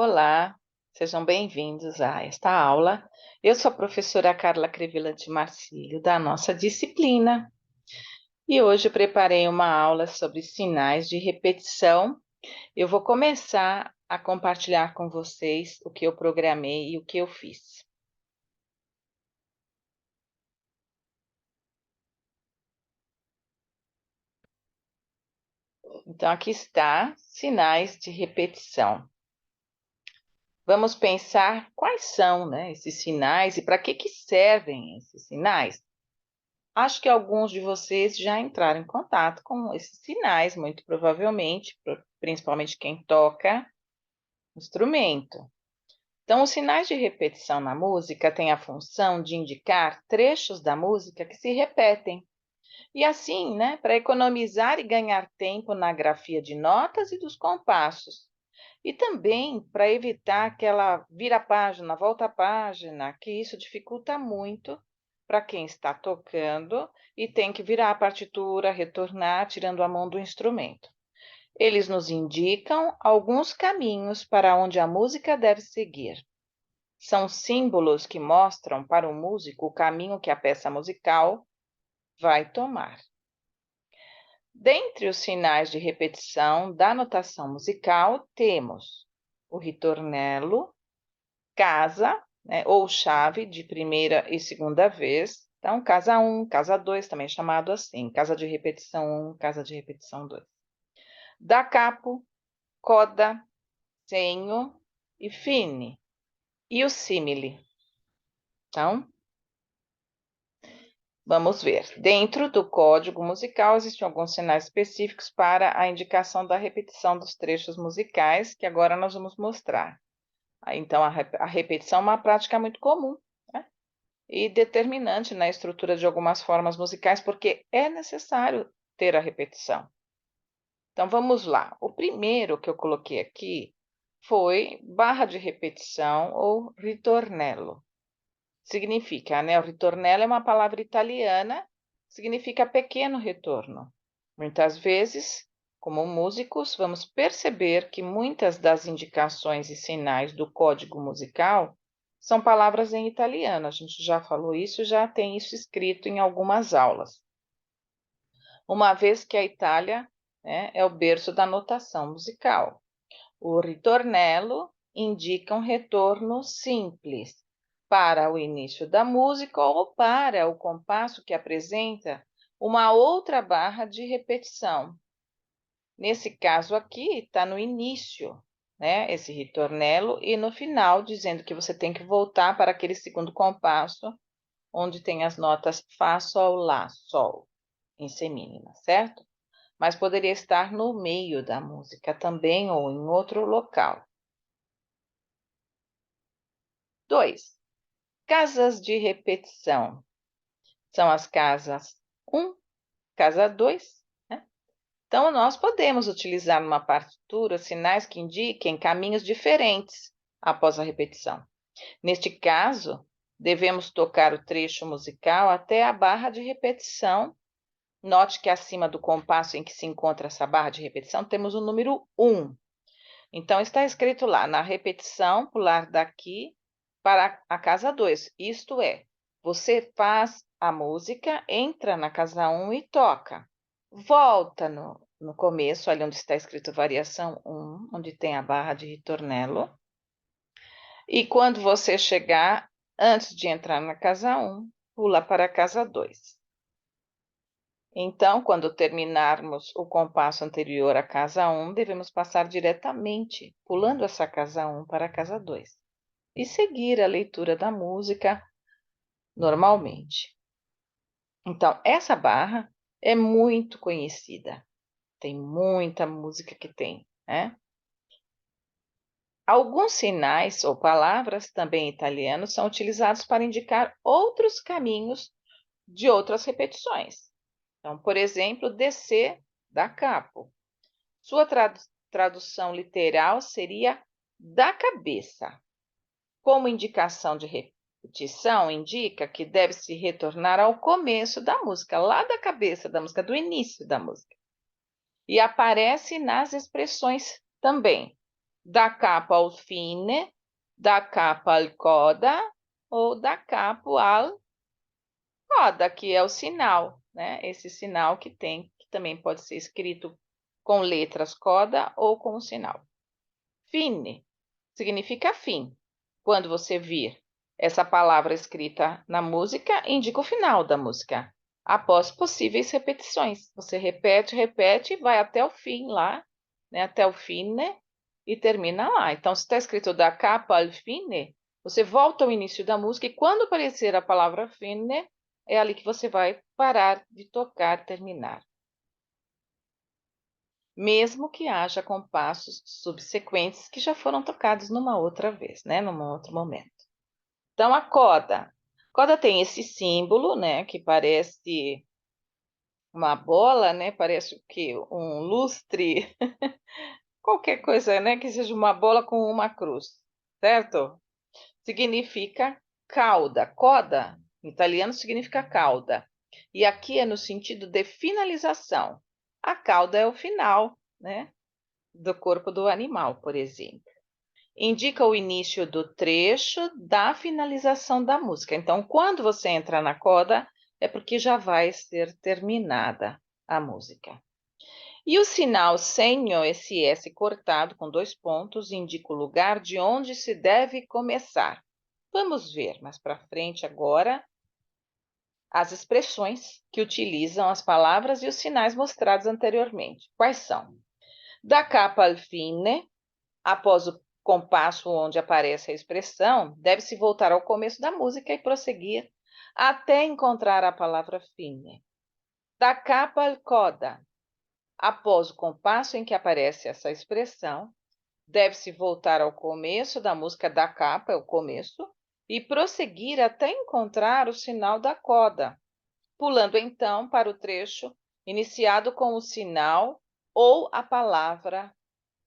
Olá, sejam bem-vindos a esta aula. Eu sou a professora Carla Crevillante Marcílio, da nossa disciplina, e hoje preparei uma aula sobre sinais de repetição. Eu vou começar a compartilhar com vocês o que eu programei e o que eu fiz. Então, aqui está, sinais de repetição. Vamos pensar quais são, né, esses sinais e para que servem esses sinais. Acho que alguns de vocês já entraram em contato com esses sinais, muito provavelmente, principalmente quem toca instrumento. Então, os sinais de repetição na música têm a função de indicar trechos da música que se repetem. E assim, né, para economizar e ganhar tempo na grafia de notas e dos compassos. E também para evitar aquela vira-página, volta-página, que isso dificulta muito para quem está tocando e tem que virar a partitura, retornar, tirando a mão do instrumento. Eles nos indicam alguns caminhos para onde a música deve seguir. São símbolos que mostram para o músico o caminho que a peça musical vai tomar. Dentre os sinais de repetição da notação musical, temos o ritornello, casa, né, ou chave de primeira e segunda vez. Então, casa 1, casa 2, também é chamado assim, casa de repetição 1, casa de repetição 2. Da capo, coda, segno e fine. E o simile. Então, vamos ver. Dentro do código musical existem alguns sinais específicos para a indicação da repetição dos trechos musicais, que agora nós vamos mostrar. Então, a repetição é uma prática muito comum, né? E determinante na estrutura de algumas formas musicais, porque é necessário ter a repetição. Então, vamos lá. O primeiro que eu coloquei aqui foi barra de repetição ou ritornello. Significa, né? O ritornello é uma palavra italiana, significa pequeno retorno. Muitas vezes, como músicos, vamos perceber que muitas das indicações e sinais do código musical são palavras em italiano. A gente já falou isso, já tem isso escrito em algumas aulas. Uma vez que a Itália, né, é o berço da notação musical. O ritornello indica um retorno simples para o início da música ou para o compasso que apresenta uma outra barra de repetição. Nesse caso aqui, está no início, né, esse ritornello, e no final, dizendo que você tem que voltar para aquele segundo compasso, onde tem as notas Fá, Sol, Lá, Sol, em semínima, certo? Mas poderia estar no meio da música também ou em outro local. 2. Casas de repetição. São as casas 1, casa 2, né? Então, nós podemos utilizar numa partitura sinais que indiquem caminhos diferentes após a repetição. Neste caso, devemos tocar o trecho musical até a barra de repetição. Note que acima do compasso em que se encontra essa barra de repetição, temos o número 1. Então, está escrito lá, na repetição, pular daqui para a casa 2. Isto é, você faz a música, entra na casa 1 e toca. Volta no começo, ali onde está escrito variação 1, onde tem a barra de ritornello. E quando você chegar, antes de entrar na casa 1, pula para a casa 2. Então, quando terminarmos o compasso anterior à casa 1, devemos passar diretamente, pulando essa casa 1 para a casa 2 e seguir a leitura da música normalmente. Então, essa barra é muito conhecida, tem muita música que tem, né? Alguns sinais ou palavras, também italianos, são utilizados para indicar outros caminhos de outras repetições. Então, por exemplo, descer da capo. Sua tradução literal seria da cabeça. Como indicação de repetição, indica que deve-se retornar ao começo da música, lá da cabeça da música, do início da música. E aparece nas expressões também. da capo al fine, da capo al coda ou da capo al coda, que é o sinal, né? Esse sinal que também pode ser escrito com letras coda ou com o sinal. Fine significa fim. Quando você vir essa palavra escrita na música, indica o final da música. Após possíveis repetições. Você repete, repete, vai até o fim lá, né? Até o fine e termina lá. Então, se está escrito da capa al fine, você volta ao início da música e quando aparecer a palavra fine, é ali que você vai parar de tocar, terminar. Mesmo que haja compassos subsequentes que já foram tocados numa outra vez, né? Num outro momento. Então, a coda. A coda tem esse símbolo, né? Que parece uma bola, né? Parece o quê? Um lustre. Qualquer coisa, né? Que seja uma bola com uma cruz, certo? Significa cauda. Coda, em italiano, significa cauda. E aqui é no sentido de finalização. A cauda é o final, né? Do corpo do animal, por exemplo. Indica o início do trecho da finalização da música. Então, quando você entra na coda, é porque já vai ser terminada a música. E o sinal senho, esse S cortado com 2 pontos, indica o lugar de onde se deve começar. Vamos ver mais para frente agora as expressões que utilizam as palavras e os sinais mostrados anteriormente. Quais são? Da capa al fine, após o compasso onde aparece a expressão, deve-se voltar ao começo da música e prosseguir até encontrar a palavra fine. Da capa al coda, após o compasso em que aparece essa expressão, deve-se voltar ao começo da música da capa, é o começo, e prosseguir até encontrar o sinal da coda, pulando então para o trecho iniciado com o sinal ou a palavra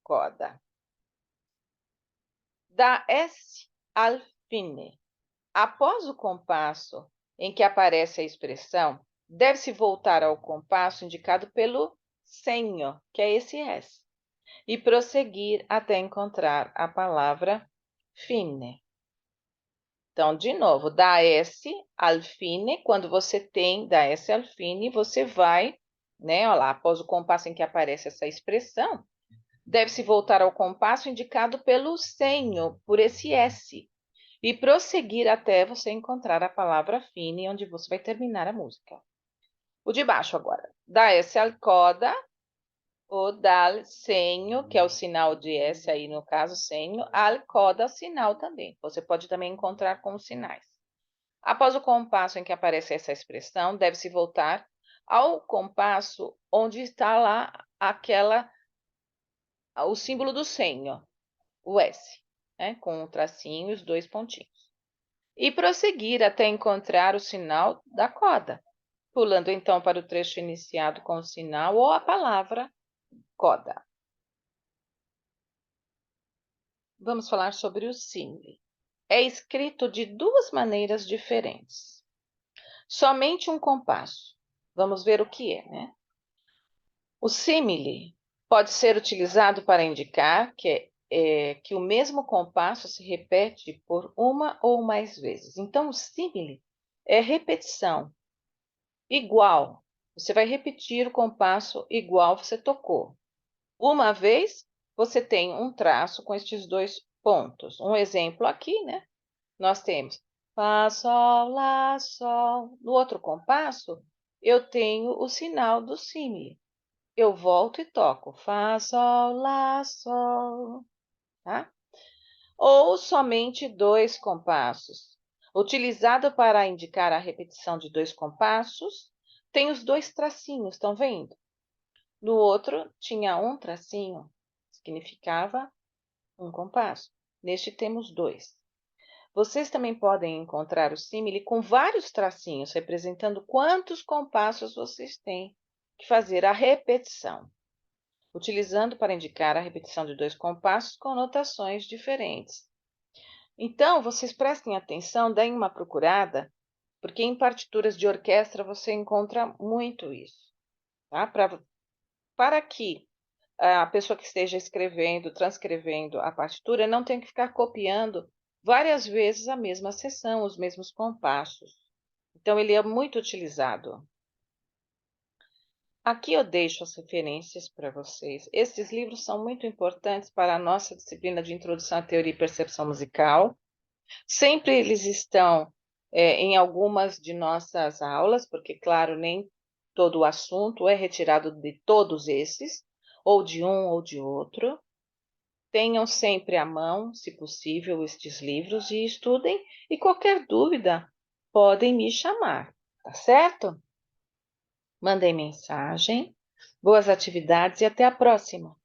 coda. Da S al fine. Após o compasso em que aparece a expressão, deve-se voltar ao compasso indicado pelo senho, que é esse S, e prosseguir até encontrar a palavra fine. Então, de novo, da S al fine, quando você tem da S al fine, você vai, né, olha lá, após o compasso em que aparece essa expressão, deve-se voltar ao compasso indicado pelo senho, por esse S, e prosseguir até você encontrar a palavra fine, onde você vai terminar a música. O de baixo agora. Da S al coda, o dal senho, que é o sinal de S aí no caso, senho, al coda, sinal também. Você pode também encontrar com os sinais. Após o compasso em que aparece essa expressão, deve-se voltar ao compasso onde está lá o símbolo do senho, o S, né, com o tracinho e os 2 pontinhos. E prosseguir até encontrar o sinal da coda, pulando então para o trecho iniciado com o sinal ou a palavra coda. Vamos falar sobre o simile. É escrito de 2 maneiras diferentes. Somente um compasso. Vamos ver o que é, né? O simile pode ser utilizado para indicar que o mesmo compasso se repete por uma ou mais vezes. Então, o simile é repetição igual. Você vai repetir o compasso igual você tocou. Uma vez, você tem um traço com estes 2 pontos. Um exemplo aqui, né? Nós temos Fá, Sol, Lá, Sol. No outro compasso, eu tenho o sinal do simile. Eu volto e toco Fá, Sol, Lá, Sol. Tá? Ou somente 2 compassos. Utilizado para indicar a repetição de 2 compassos, tem os 2 tracinhos, estão vendo? No outro, tinha um tracinho, significava um compasso. Neste, temos 2. Vocês também podem encontrar o símile com vários tracinhos, representando quantos compassos vocês têm que fazer a repetição, utilizando para indicar a repetição de 2 compassos com notações diferentes. Então, vocês prestem atenção, deem uma procurada, porque em partituras de orquestra você encontra muito isso, tá? Para que a pessoa que esteja escrevendo, transcrevendo a partitura, não tem que ficar copiando várias vezes a mesma seção, os mesmos compassos. Então, ele é muito utilizado. Aqui eu deixo as referências para vocês. Esses livros são muito importantes para a nossa disciplina de Introdução à Teoria e Percepção Musical. Sempre eles estão em algumas de nossas aulas, porque, claro, nem todo o assunto é retirado de todos esses, ou de um ou de outro. Tenham sempre à mão, se possível, estes livros e estudem. E qualquer dúvida, podem me chamar, tá certo? Mandem mensagem. Boas atividades e até a próxima!